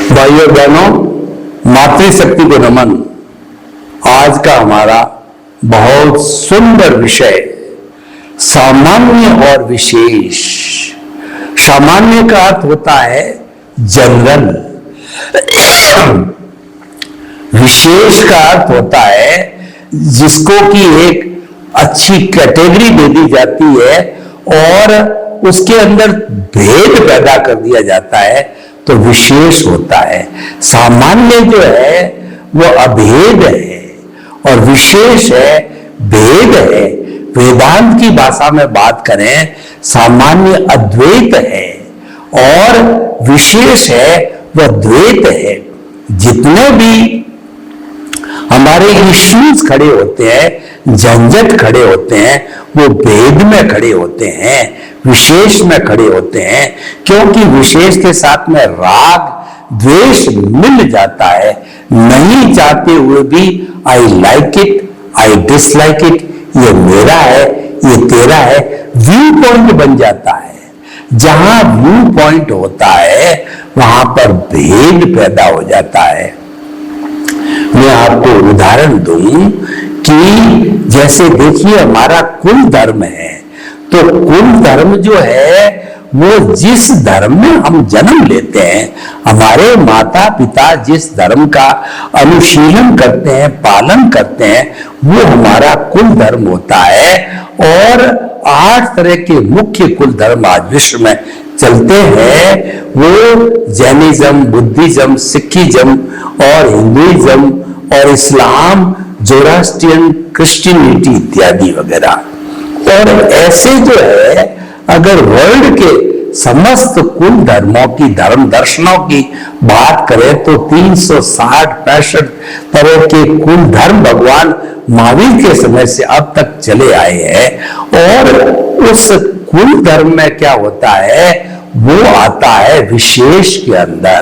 भाइयों बहनों, मातृशक्ति को नमन। आज का हमारा बहुत सुंदर विषय सामान्य और विशेष। सामान्य का अर्थ होता है जनरल, विशेष का अर्थ होता है जिसको कि एक अच्छी कैटेगरी दे दी जाती है और उसके अंदर भेद पैदा कर दिया जाता है तो विशेष होता है। सामान्य जो है वो अभेद है और विशेष है भेद है। वेदांत की भाषा में बात करें, सामान्य अद्वैत है और विशेष है वह द्वैत है। जितने भी हमारे इश्यूज खड़े होते हैं, झंझट खड़े होते हैं, वो भेद में खड़े होते हैं, विशेष में खड़े होते हैं। क्योंकि विशेष के साथ में राग द्वेष मिल जाता है। नहीं चाहते हुए भी I like it, I dislike it, ये मेरा है, ये तेरा है, व्यू पॉइंट बन जाता है। जहां व्यू पॉइंट होता है वहां पर भेद पैदा हो जाता है। मैं आपको उदाहरण दूं कि जैसे देखिए हमारा कुल धर्म है, तो कुल धर्म जो है वो जिस धर्म में हम जन्म लेते हैं, हमारे माता पिता जिस धर्म का अनुशीलन करते हैं, पालन करते हैं, वो हमारा कुल धर्म होता है। और 8 तरह के मुख्य कुल धर्म आज विश्व में चलते हैं। वो जैनिज्म, बुद्धिज्म, सिखिज्म और हिंदुइज्म और इस्लाम, जोरास्ट्रियन, क्रिश्चियनिटी इत्यादि वगैरह। और ऐसे जो है अगर वर्ल्ड के समस्त कुल धर्मों की, धर्म दर्शनों की बात करें तो 360-65 तरह के कुल धर्म भगवान महावीर के समय से अब तक चले आए हैं। और उस कुल धर्म में क्या होता है, वो आता है विशेष के अंदर,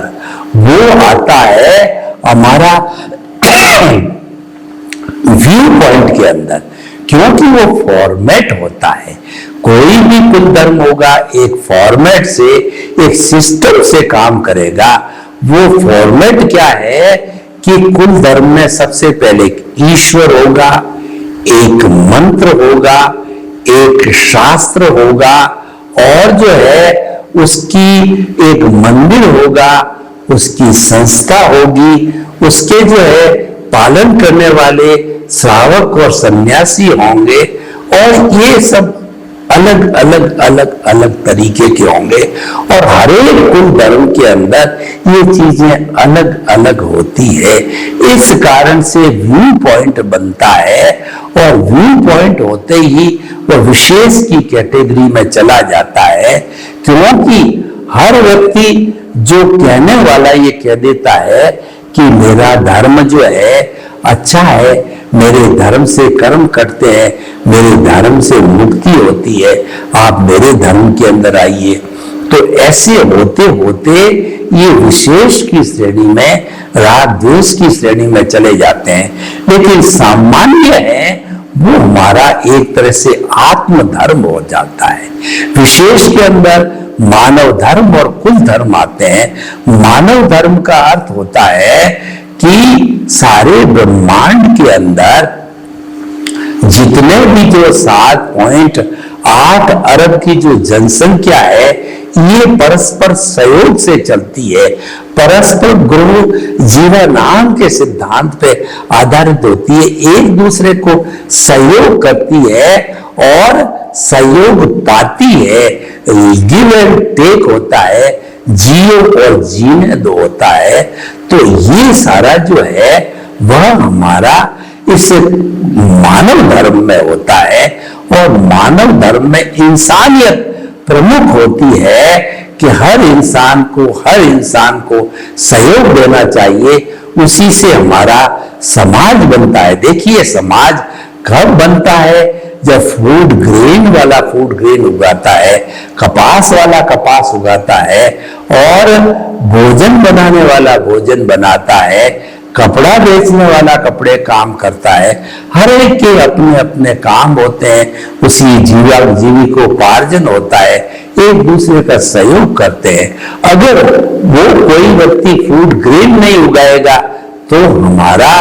वो आता है हमारा व्यू पॉइंट के अंदर। क्योंकि वो फॉर्मेट होता है। कोई भी कुल धर्म होगा एक फॉर्मेट से, एक सिस्टम से काम करेगा। वो फॉर्मेट क्या है कि कुल धर्म में सबसे पहले ईश्वर होगा, एक मंत्र होगा, एक शास्त्र होगा और जो है उसकी एक मंदिर होगा, उसकी संस्था होगी, उसके जो है पालन करने वाले श्रावक और सन्यासी होंगे और ये सब अलग अलग अलग अलग तरीके के होंगे। और हर एक कुल धर्म के अंदर ये चीजें अलग अलग होती है। इस कारण से व्यू पॉइंट बनता है और व्यू पॉइंट होते ही वह विशेष की कैटेगरी में चला जाता है। क्योंकि हर व्यक्ति जो कहने वाला ये कह देता है कि मेरा धर्म जो है अच्छा है, मेरे धर्म से कर्म करते हैं, मेरे धर्म से मुक्ति होती है, आप मेरे धर्म के अंदर आइए। तो ऐसे होते होते ये विशेष की श्रेणी में, राग द्वेष की श्रेणी में चले जाते हैं। लेकिन सामान्य है वो हमारा एक तरह से आत्म धर्म हो जाता है। विशेष के अंदर मानव धर्म और कुल धर्म आते हैं। मानव धर्म का अर्थ होता है कि सारे ब्रह्मांड के अंदर जितने भी जो 7.8 अरब की जो जनसंख्या है, ये परस्पर सहयोग से चलती है, परस्पर गुरु जीवन नाम के सिद्धांत पे आधारित होती है, एक दूसरे को सहयोग करती है और सहयोग पाती है, गिव एंड टेक होता है, जियो और जीने दो होता है। तो ये सारा जो है वह हमारा इस मानव धर्म में होता है, और मानव धर्म में इंसानियत प्रमुख होती है कि हर इंसान को सहयोग देना चाहिए, उसी से हमारा समाज बनता है। देखिए समाज कब बनता है? जब फूड ग्रेन वाला फूड ग्रेन उगाता है, कपास वाला कपास उगाता है, और भोजन बनाने वाला भोजन बनाता है, कपड़ा बेचने वाला कपड़े काम करता है, हर एक के अपने अपने काम होते हैं, उसी जीविकोपार्जन होता है, एक दूसरे का सहयोग करते हैं। अगर वो कोई व्यक्ति फूड ग्रेन नहीं उगाएगा तो हमारा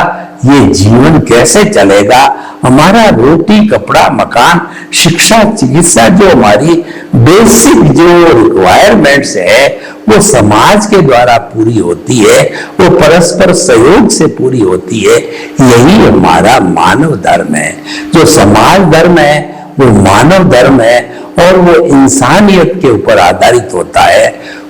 ये जीवन कैसे चलेगा? हमारा रोटी, कपड़ा, मकान, शिक्षा, चिकित्सा, जो हमारी बेसिक जो रिक्वायरमेंट्स है वो समाज के द्वारा पूरी होती है, वो परस्पर सहयोग से पूरी होती है। यही हमारा मानव धर्म है। जो समाज धर्म है वो मानव धर्म है, और वो इंसानियत के ऊपर आधारित होता है।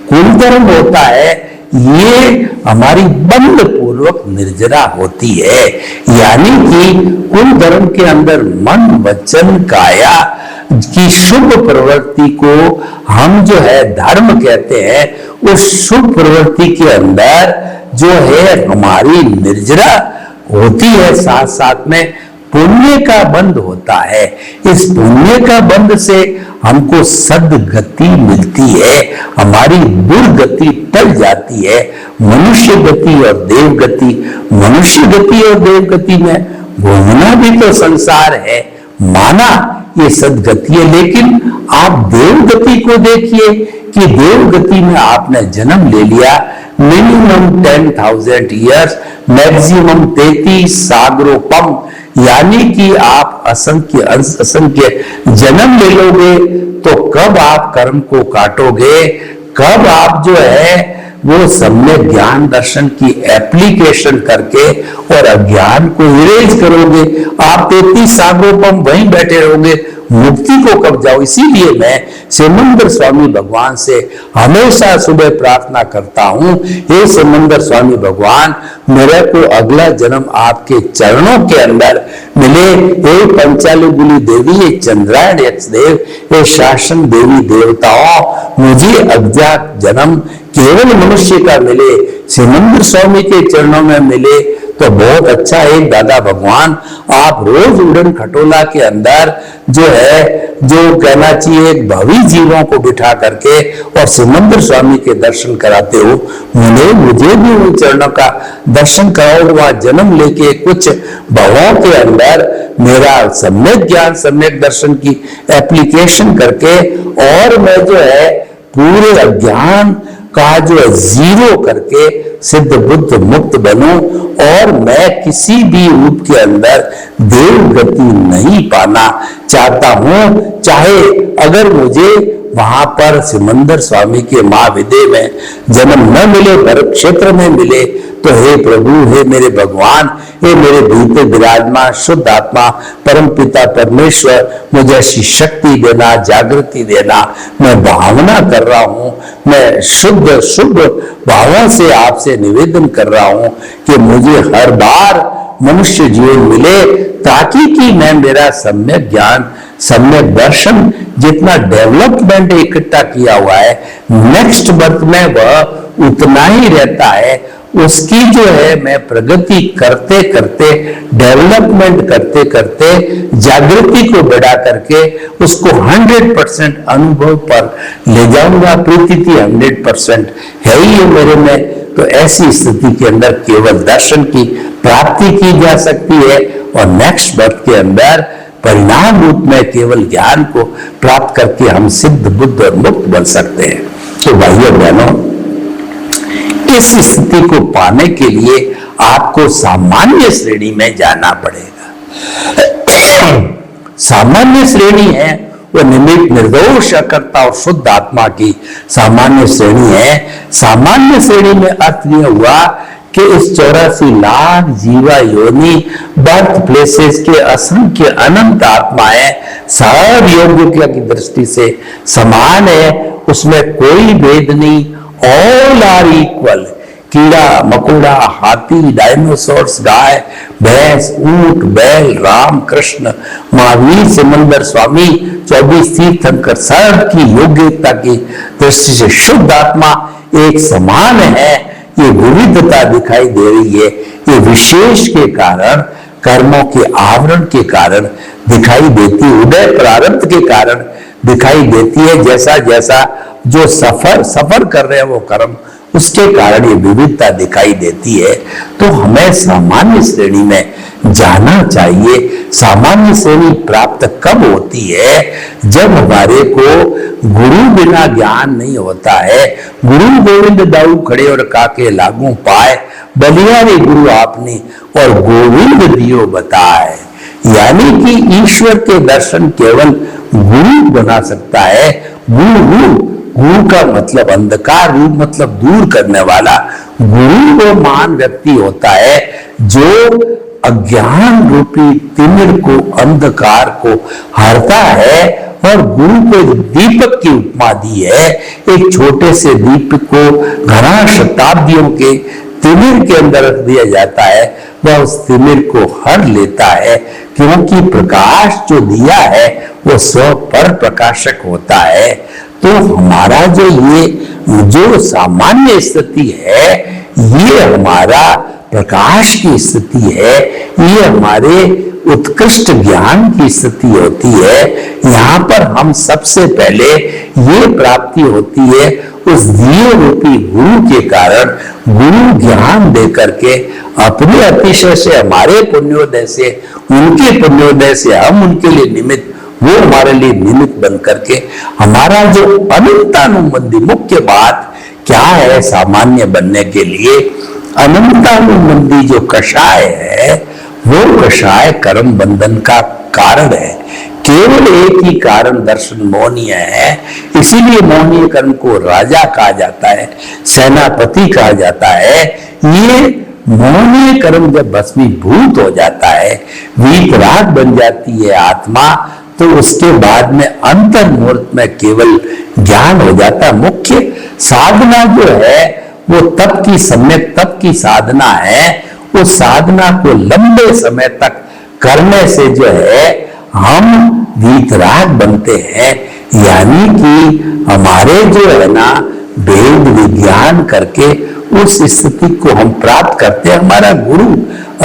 कुल धर्म होता है ये हमारी बंद पूर्वक निर्जरा होती है, यानी कि कुल धर्म के अंदर मन, वचन, काया की शुभ प्रवृत्ति को हम जो है धर्म कहते हैं। उस शुभ प्रवृत्ति के अंदर जो है हमारी निर्जरा होती है, साथ साथ में पुण्य का बंध होता है। इस पुण्य का बंध से हमको सद्गति मिलती है, हमारी दुर्गति टल जाती है। मनुष्य गति और देव गति, मनुष्य गति और देव गति में घूमना भी तो संसार है, माना ये सद्गति है। लेकिन आप देव गति को देखिए कि देव गति में आपने जन्म ले लिया, मिनिमम 10,000 ईयर्स, मैक्सिमम 33 सागरोपम, यानी कि आप असंख्य जन्म ले लोगे। तो कब आप कर्म को काटोगे, कब आप जो है वो सम्यक ज्ञान दर्शन की एप्लीकेशन करके और अज्ञान को इरेज करोगे? आप 33 सागरोपम वहीं बैठे रहोगे, मुक्ति को कब जाओ? इसीलिए मैं सिमंदर स्वामी भगवान से हमेशा सुबह प्रार्थना करता हूं, हे सिमंदर स्वामी भगवान, मेरे को अगला जन्म आपके चरणों के अंदर मिले। हे पंचालुगुली देवी, हे चंद्रायण यक्ष देव, हे शासन देवी देवताओं, मुझे अगला जन्म केवल मनुष्य का मिले, सिमंदर स्वामी के चरणों में मिले तो बहुत अच्छा है। दादा भगवान, आप रोज उड़न खटोला के अंदर जो है, जो कहना चाहिए, भवी जीवों को बिठा करके और सिमंदर स्वामी के दर्शन कराते हो, मुझे भी उन चरणों का दर्शन कराओ। वहां जन्म लेके कुछ भवों के अंदर मेरा सम्यक ज्ञान, सम्यक दर्शन की एप्लीकेशन करके, और मैं जो है पूरे अज्ञान का जो जीरो करके सिद्ध बुद्ध मुक्त बनूं, और मैं किसी भी रूप के अंदर देव गति नहीं पाना चाहता हूं। चाहे अगर मुझे वहां पर सिमंदर स्वामी के महाविद्य में जन्म न मिले, भरत क्षेत्र में मिले, तो हे प्रभु, हे मेरे भगवान, हे मेरे भीतर विराजमान शुद्ध आत्मा परम पिता परमेश्वर, मुझे ऐसी शक्ति देना, जागृति देना। मैं भावना कर रहा हूं, मैं शुद्ध शुभ भावों से आपसे निवेदन कर रहा हूं कि मुझे हर बार मनुष्य जीवन मिले, ताकि कि मैं मेरा सम्यक ज्ञान, सम्यक दर्शन, जितना डेवलपमेंट इकट्ठा किया हुआ है, नेक्स्ट बर्थ में वह उतना ही रहता है। उसकी जो है मैं प्रगति करते करते, डेवलपमेंट करते करते, जागृति को बढ़ा करके उसको 100% अनुभव पर ले जाऊंगा। प्रीति 100% है ही है मेरे में। तो ऐसी स्थिति के अंदर केवल दर्शन की प्राप्ति की जा सकती है, और नेक्स्ट बर्थ के अंदर परिणाम रूप में केवल ज्ञान को प्राप्त करके हम सिद्ध बुद्ध और मुक्त बन सकते हैं। तो भाइयों बहनों, इस स्थिति को पाने के लिए आपको सामान्य श्रेणी में जाना पड़ेगा। सामान्य श्रेणी है वो निमित्त निर्दोष अकर्ता और शुद्ध आत्मा की सामान्य श्रेणी है। सामान्य श्रेणी में अर्थ यह हुआ कि इस 84 लाख जीवा योनि बर्थ प्लेसेस के असंख्य अनंत आत्माएं सब योग्य की दृष्टि से समान है, उसमें कोई भेद नहीं। All are equal. कीड़ा मकोड़ा, हाथी, डायनासोर्स, गाय भैंस, ऊंट, बैल, राम कृष्ण, महावीर, सिमंदर स्वामी, 24 तीर्थंकर, सबकी योग्यता की दृष्टि से शुद्ध आत्मा एक समान है। ये विविधता दिखाई दे रही है। ये विशेष के कारण, कर्मों के आवरण के कारण दिखाई देती, उदय प्रारब्ध के कारण दिखाई देती है। जैसा जैसा जो सफर कर रहे हैं वो कर्म, उसके कारण ये विविधता दिखाई देती है। तो हमें सामान्य श्रेणी में जाना चाहिए। सामान्य श्रेणी प्राप्त कब होती है? जब हमारे को गुरु बिना ज्ञान नहीं होता है। गुरु गोविंद दाऊ खड़े और काके लागू पाए, बलियारे गुरु आपने और गोविंद दियो बताए। यानी कि ईश्वर के दर्शन केवल गुरु बना सकता है। गुरु का मतलब अंधकार, रूप मतलब दूर करने वाला। गुरु वो महान व्यक्ति होता है जो अज्ञान रूपी तिमिर को, अंधकार को हरता है। और गुरु को दीपक की उपमा दी है। एक छोटे से दीपक को घना शताब्दियों के तिमिर के अंदर रख दिया जाता है, वह उस तिमिर को हर लेता है, क्योंकि प्रकाश जो दिया है वो स्व पर प्रकाशक होता है। तो हमारा जो सामान्य स्थिति है, ये हमारा प्रकाश की स्थिति है, ये हमारे उत्कृष्ट ज्ञान की स्थिति होती है। यहाँ पर हम सबसे पहले ये प्राप्ति होती है उस दिए रूपी गुरु के कारण। गुरु ज्ञान दे करके अपने अतिशय से, हमारे पुण्योदय से, उनके पुण्योदय से हम उनके लिए निमित्त, वो हमारे लिए निमित्त बन करके हमारा जो अनंतानुबंधी मुख्य बात क्या है सामान्य बनने के लिए, अनंतानुबंधी जो कषाय है वो कषाय कर्म बंधन का कारण है। केवल एक ही कारण दर्शन मोहनीय है, इसीलिए मोहनीय कर्म को राजा कहा जाता है, सेनापति कहा जाता है। ये मोहनीय कर्म जब भस्मीभूत हो जाता है, वीतराग बन जाती है आत्मा, तो उसके बाद में अंतर मुहूर्त में केवल ज्ञान हो जाता है। मुख्य साधना जो है वो तप की, सम्यक तप की साधना है। उस साधना को लंबे समय तक करने से जो है हम वीतराग बनते हैं। यानी कि हमारे जो है ना वेद विज्ञान करके उस स्थिति को हम प्राप्त करते हैं। हमारा गुरु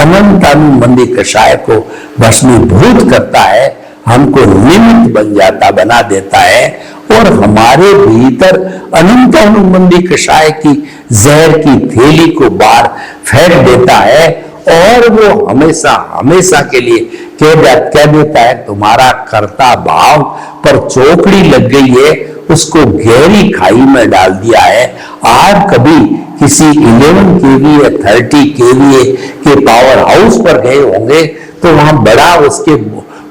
अनंतानुबंधी कषाय को भस्मीभूत करता है, हमको निमित्त बना देता है और हमारे भीतर अनंतानुबंधी कषाय की जहर की थैली को बाहर फेंक देता है और वो हमेशा हमेशा के लिए कह देता है तुम्हारा कर्ता भाव पर चौकड़ी लग गई है, उसको गहरी खाई में डाल दिया है। आप कभी किसी 11 केवी या 30 केवी के पावर हाउस पर गए होंगे तो वहां बड़ा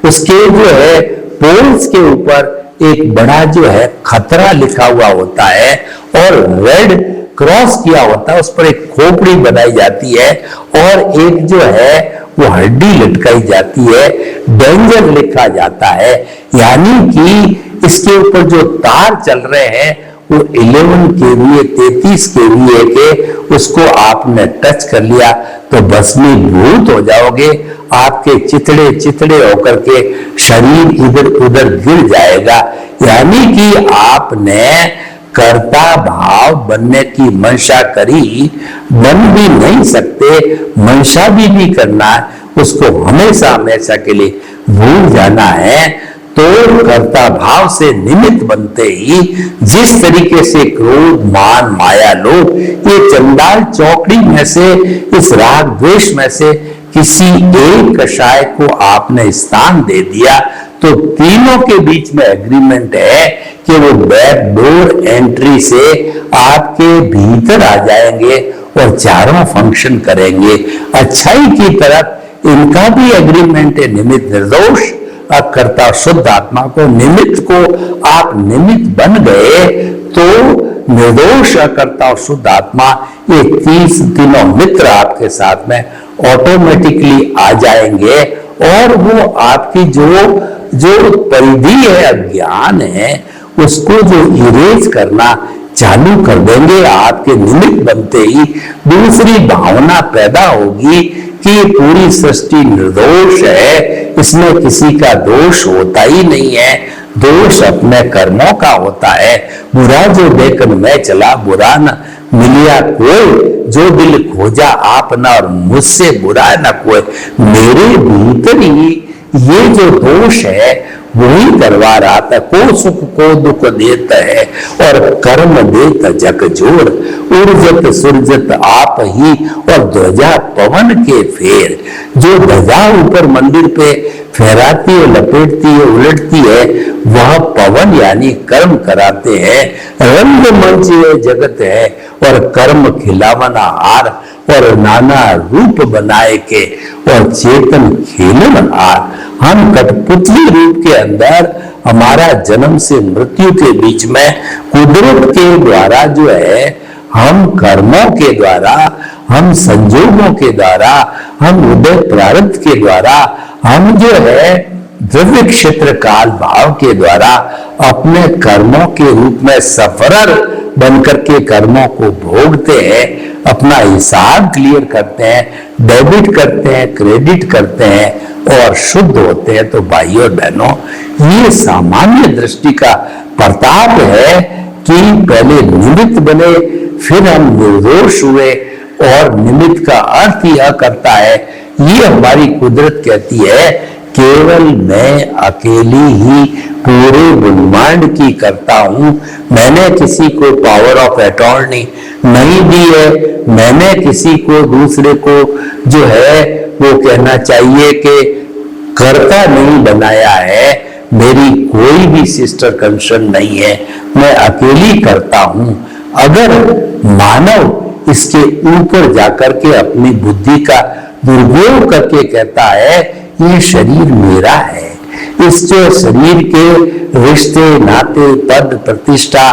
उसके जो है पोल्स के ऊपर एक बड़ा जो है खतरा लिखा हुआ होता है और रेड क्रॉस किया होता है, उस पर एक खोपड़ी बनाई जाती है और एक जो है वो हड्डी लटकाई जाती है, डेंजर लिखा जाता है। यानी कि इसके ऊपर जो तार चल रहे हैं वो 11 केवीए 33 केवीए के, उसको आपने टच कर लिया तो भस्मीभूत हो जाओगे। आपके चितड़े चितड़े होकर के शरीर इधर उधर गिर जाएगा। यानी कि आपने कर्ता भाव बनने की मंशा करी, बन भी नहीं सकते, मंशा भी नहीं करना, उसको हमेशा हमेशा के लिए भूल जाना है। तो कर्ता भाव से निमित्त बनते ही जिस तरीके से क्रोध मान माया लोभ ये चंडाल चौकड़ी में से, इस राग द्वेष में से किसी एक कषाय को आपने स्थान दे दिया तो तीनों के बीच में एग्रीमेंट है कि वो बैक डोर एंट्री से आपके भीतर आ जाएंगे और चारों फंक्शन करेंगे। अच्छाई की तरफ इनका भी एग्रीमेंट है, निमित्त निर्दोष अकर्ता शुद्ध आत्मा को, निमित्त को आप निमित्त बन गए तो निर्दोष अकर्ता और शुद्ध आत्मा, ये तीनों मित्र आपके साथ में ऑटोमेटिकली आ जाएंगे और वो आपकी जो परिधि है, अज्ञान है, उसको जो इरेज करना चालू कर देंगे। आपके निमित्त बनते ही दूसरी भावना पैदा होगी कि पूरी सृष्टि निर्दोष है, इसमें किसी का दोष होता ही नहीं है, दोष अपने कर्मों का होता है। बुरा जो देखन मैं चला, बुरा न मिलिया कोई, जो दिल खोजा आप न और मुझसे बुरा न कोई। मेरे भीतर ही ये जो दोष है वही करवा रहा था, को सुख को दुख देता है और कर्म देता जग जोड़। उर्जत सुरजत आप ही और ध्वजा पवन के फेर, जो ध्वजा ऊपर मंदिर पे फहराती है, लपेटती है, उलटती है, वह पवन यानी कर्म कराते हैं। रंग मंच ये जगत है और कर्म खिलावना हार, और नाना रूप बनाए के और चेतन खेलन हार। हम कठपुतली रूप के अंदर हमारा जन्म से मृत्यु के बीच में कुदरत के द्वारा जो है, हम कर्मों के द्वारा, हम संजोगों के द्वारा, हम उदय प्रारब्ध के द्वारा, हम जो है द्रव्य क्षेत्र काल भाव के द्वारा अपने कर्मों के रूप में सफरर बनकर के कर्मों को भोगते हैं, अपना हिसाब क्लियर करते हैं, डेबिट करते हैं, क्रेडिट करते हैं और शुद्ध होते हैं। तो भाइयों और बहनों, ये सामान्य दृष्टि का प्रताप है कि पहले निमित्त बने, फिर हम निर्दोष हुए, और निमित्त का अर्थ यह करता है, ये हमारी कुदरत कहती है, केवल मैं अकेली ही पूरे ब्रह्मांड की करता हूं। मैंने किसी को पावर ऑफ अटॉर्नी नहीं दी है, मैंने किसी को दूसरे को जो है वो कहना चाहिए कि कर्ता नहीं बनाया है, मेरी कोई भी सिस्टर कंसर्न नहीं है, मैं अकेली करता हूं। अगर मानव इसके ऊपर जाकर के अपनी बुद्धि का दुरुपयोग करके कहता है ये शरीर मेरा है, इस जो शरीर के रिश्ते नाते पद प्रतिष्ठा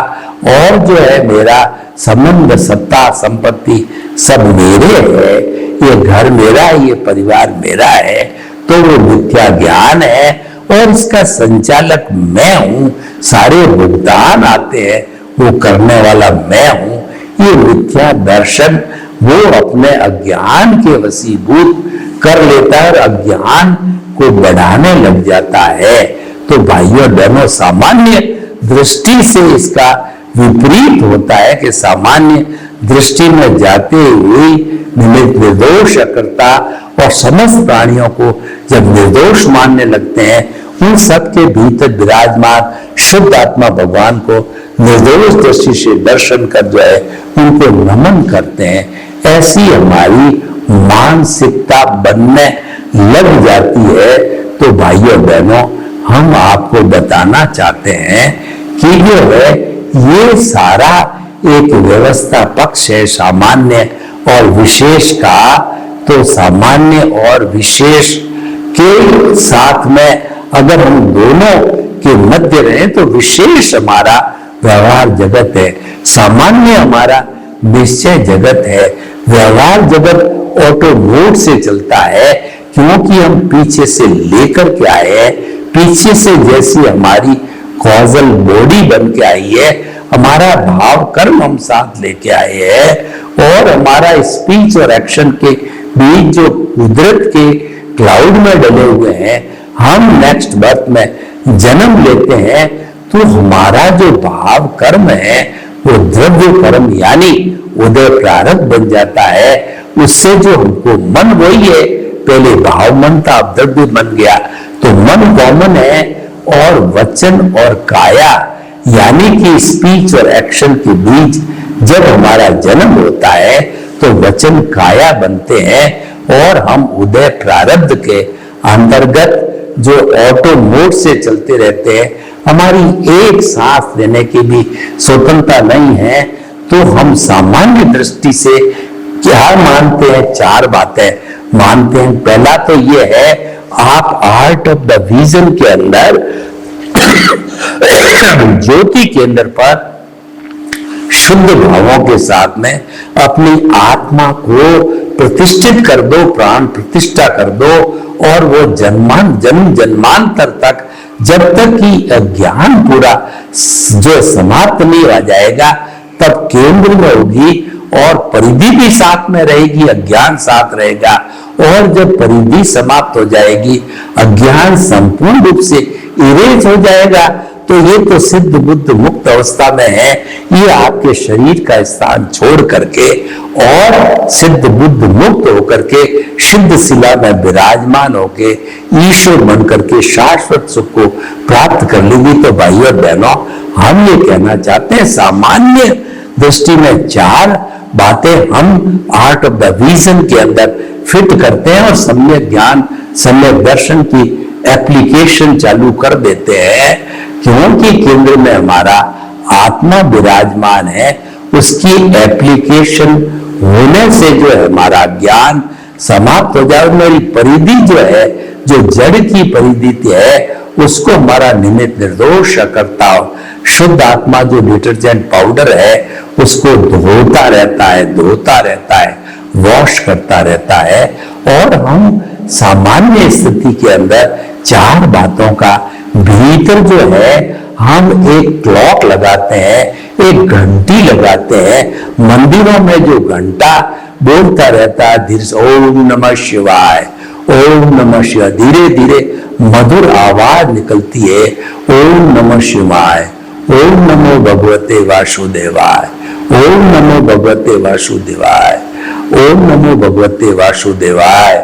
और जो है मेरा संबंध सत्ता संपत्ति सब मेरे है, ये घर मेरा है, ये परिवार मेरा है, तो वो मिथ्या ज्ञान है और इसका संचालक मैं हूं। सारे भुगतान आते हैं वो करने वाला मैं हूं। ये मिथ्या दर्शन वो अपने अज्ञान के वशीभूत कर लेता है और अज्ञान को बढ़ाने लग जाता है। तो भाइयों बहनों, सामान्य दृष्टि से इसका विपरीत होता है कि सामान्य दृष्टि में जाते हुए निमित्त निर्दोष करता और समस्त प्राणियों को जब निर्दोष मानने लगते हैं, उन सबके भीतर विराजमान शुद्ध आत्मा भगवान को निर्दोष दृष्टि से दर्शन कर जो है उनको नमन करते हैं। ऐसी हमारी मानसिकता बनने लग जाती है। तो भाइयों बहनों, हम आपको बताना चाहते हैं कि जो है ये सारा एक व्यवस्था पक्ष है सामान्य और विशेष का। तो सामान्य और विशेष के साथ में अगर हम दोनों के मध्य रहें तो विशेष हमारा व्यवहार जगत है, सामान्य हमारा निश्चय जगत है। व्यवहार जगत ऑटो मोड से चलता है क्योंकि हम पीछे से लेकर के आए हैं, पीछे से जैसी हमारी कॉजल बॉडी बन के आई है, हमारा भाव कर्म हम साथ लेके आए हैं और हमारा स्पीच और एक्शन के बीच जो कुदरत के क्लाउड में डले हुए हैं, हम नेक्स्ट बर्थ में जन्म लेते हैं तो हमारा जो भाव कर्म है वो द्रव्य कर्म यानी उदय प्रारब्ध बन जाता है। उससे जो हमको मन वही है, पहले भाव मन था अब द्रव्य बन गया। तो मन कॉमन है और वचन और काया यानी कि स्पीच और एक्शन के बीच जब हमारा जन्म होता है तो वचन काया बनते हैं और हम उदय प्रारब्ध के अंतर्गत जो ऑटो मोड से चलते रहते हैं, हमारी एक सांस लेने की भी स्वतंत्रता नहीं है। तो हम सामान्य दृष्टि से क्या मानते हैं? चार बातें मानते हैं। पहला तो ये है आप आर्ट ऑफ द विजन के अंदर ज्योति केंद्र पर शुद्ध भावों के साथ में अपनी आत्मा को प्रतिष्ठित कर दो, प्राण प्रतिष्ठा कर दो, और वो जन्म जन्मांतर तक, जब तक कि अज्ञान पूरा जो समाप्त नहीं हो जाएगा, तब केंद्र में होगी और परिधि भी साथ में रहेगी, अज्ञान साथ रहेगा। और जब परिधि समाप्त हो जाएगी, अज्ञान संपूर्ण रूप से इरेज हो जाएगा, तो ये तो सिद्ध बुद्ध मुक्त अवस्था में है। ये आपके शरीर का स्थान छोड़ करके और सिद्ध बुद्ध मुक्त होकर के सिद्ध शिला में विराजमान होके ईश्वर बन करके शाश्वत सुख को प्राप्त कर लेगी। तो भाइयों और बहनों, हम ये कहना चाहते हैं, सामान्य दृष्टि में 4 बातें हम आर्ट ऑफ द विजन के अंदर फिट करते हैं और सम्यक ज्ञान, सम्यक दर्शन की एप्लीकेशन चालू कर देते हैं। क्योंकि केंद्र में हमारा आत्मा विराजमान है, उसकी एप्लीकेशन होने से जो है हमारा ज्ञान समाप्त हो जाए। मेरी परिधि जो है, जो जड़ की परिधि है, उसको हमारा निमित्त निर्दोष करता हो। शुद्ध आत्मा जो डिटर्जेंट पाउडर है, उसको धोता रहता है, वॉश करता रहता है। और हम सामान्य स्थिति के अंदर 4 बातों का भीतर जो है, हम एक क्लॉक लगाते हैं, एक घंटी लगाते हैं। मंदिरों में जो घंटा बोलता रहता है धीरे से, ओम नमः शिवाय, ओम नमः शिवाय, धीरे धीरे मधुर आवाज निकलती है, ओम नमः शिवाय, ओम नमो भगवते वासुदेवाय, ओम नमो भगवते वासुदेवाय, ओम नमो भगवते वासुदेवाय।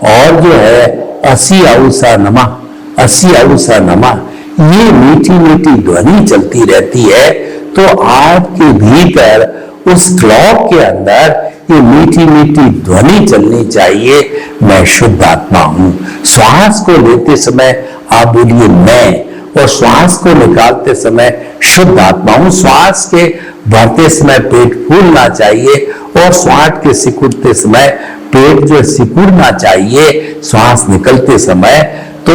और जो है 80 आउसा नमः, 80 आउसा नमः, ये मीठी मीठी ध्वनि चलती रहती है। तो आपके भीतर उस क्लॉक के अंदर ये मीठी मीठी ध्वनि चलनी चाहिए, मैं शुद्ध आत्मा हूं। श्वास को लेते समय आप बोलिए मैं, और श्वास को निकालते समय शुद्ध आत्मा हूं। श्वास के भरते समय पेट फूलना चाहिए और श्वास के सिकुड़ते समय पेट जो सिकुड़ना चाहिए। श्वास निकलते समय तो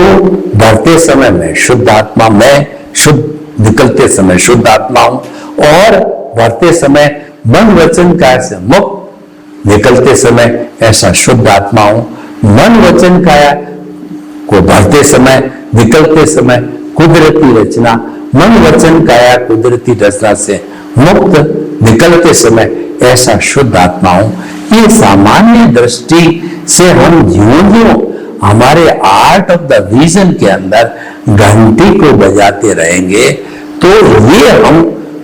भरते समय मैं शुद्ध आत्मा, मैं शुद्ध, निकलते समय शुद्ध आत्मा हूं। और भरते समय मन वचन काया से मुक्त, निकलते समय ऐसा शुद्ध आत्मा हूं। मन वचन काया को भरते समय, निकलते समय कुदरती रचना, मन वचन काया कुदरती रचना से मुक्त, निकलते समय ऐसा शुद्ध आत्मा हूं। ये सामान्य दृष्टि से हम ज्यों हमारे आर्ट ऑफ द विजन के अंदर घंटी को बजाते रहेंगे, तो ये हम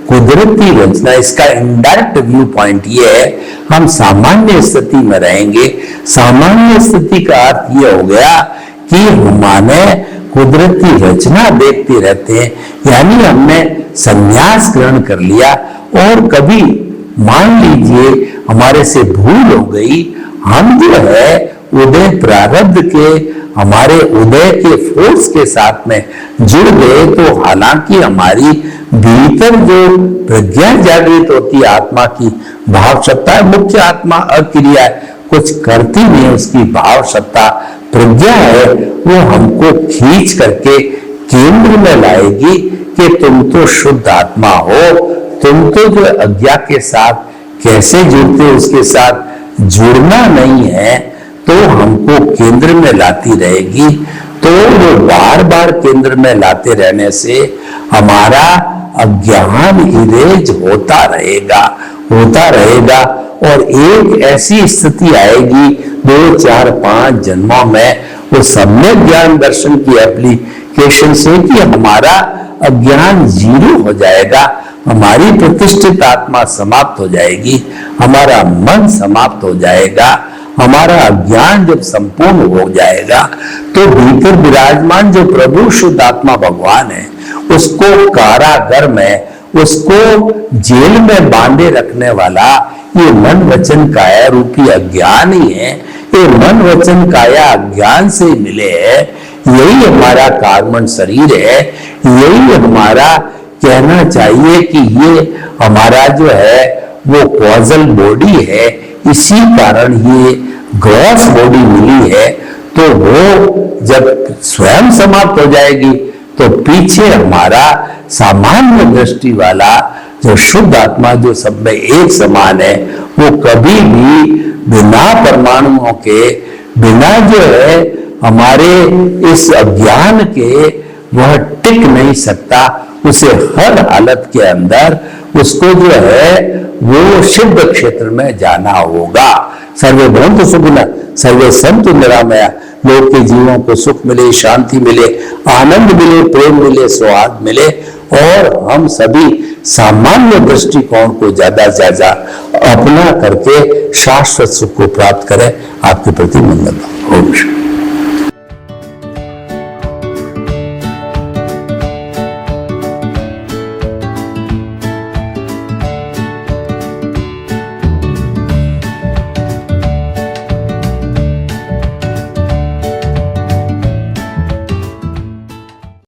कुदरती रचना, इसका इनडायरेक्ट व्यू पॉइंट ये है, हम सामान्य स्थिति में रहेंगे। सामान्य स्थिति का अर्थ ये हो गया कि हमने कुदरती रचना देखते रहते हैं, यानी हमने संन्यास ग्रहण कर लिया। और कभी मान लीजिए हमारे से भूल हो गई, हम जो है उदय प्रारब्ध के, हमारे उदय के फोर्स के साथ में जुड़ गए, तो हालांकि हमारी भीतर जो प्रज्ञा जागृत होती है, आत्मा की भाव सत्ता, मुख्य आत्मा अक्रिया है, कुछ करती नहीं, उसकी भाव सत्ता प्रज्ञा है, वो हमको खींच करके केंद्र में लाएगी कि तुम तो शुद्ध आत्मा हो, तुम तो जो अज्ञा के साथ कैसे जुड़ते हो, उसके साथ जुड़ना नहीं है, तो हमको केंद्र में लाती रहेगी। तो वो बार बार केंद्र में लाते रहने से हमारा अज्ञान इरेज होता रहेगा और एक ऐसी स्थिति आएगी 2, 4, 5 जन्मों में वो सम्यक ज्ञान दर्शन की एप्लीकेशन से कि हमारा अज्ञान 0 हो जाएगा, हमारी प्रतिष्ठित आत्मा समाप्त हो जाएगी, हमारा मन समाप्त हो जाएगा, हमारा अज्ञान जब संपूर्ण हो जाएगा, तो भीतर विराजमान जो प्रभु शुद्ध आत्मा भगवान है, उसको कारागर में, उसको जेल में बांधे रखने वाला ये मन वचन काया रूपी अज्ञान ही है। ये मन वचन काया अज्ञान से मिले है, यही हमारा कार्बन शरीर है, यही हमारा कहना चाहिए कि ये हमारा जो है वो कॉजल बॉडी है, इसी कारण ये ग्रॉस बॉडी मिली है। तो वो जब स्वयं समाप्त हो जाएगी तो पीछे हमारा सामान्य दृष्टि वाला जो शुद्ध आत्मा, जो सब में एक समान है, वो कभी भी बिना परमाणुओं के, बिना जो है हमारे इस अज्ञान के, वह टिक नहीं सकता। उसे हर हालत के अंदर उसको जो है वो सिद्ध क्षेत्र में जाना होगा। सर्वे भवन्तु सुखिनः, सर्वे सन्तु निरामया। लोग के जीवों को सुख मिले, शांति मिले, आनंद मिले, प्रेम मिले, सौहार्द मिले, और हम सभी सामान्य दृष्टिकोण को ज्यादा से ज्यादा अपना करके शाश्वत सुख को प्राप्त करें। आपके प्रति मंगल। ओम शांति।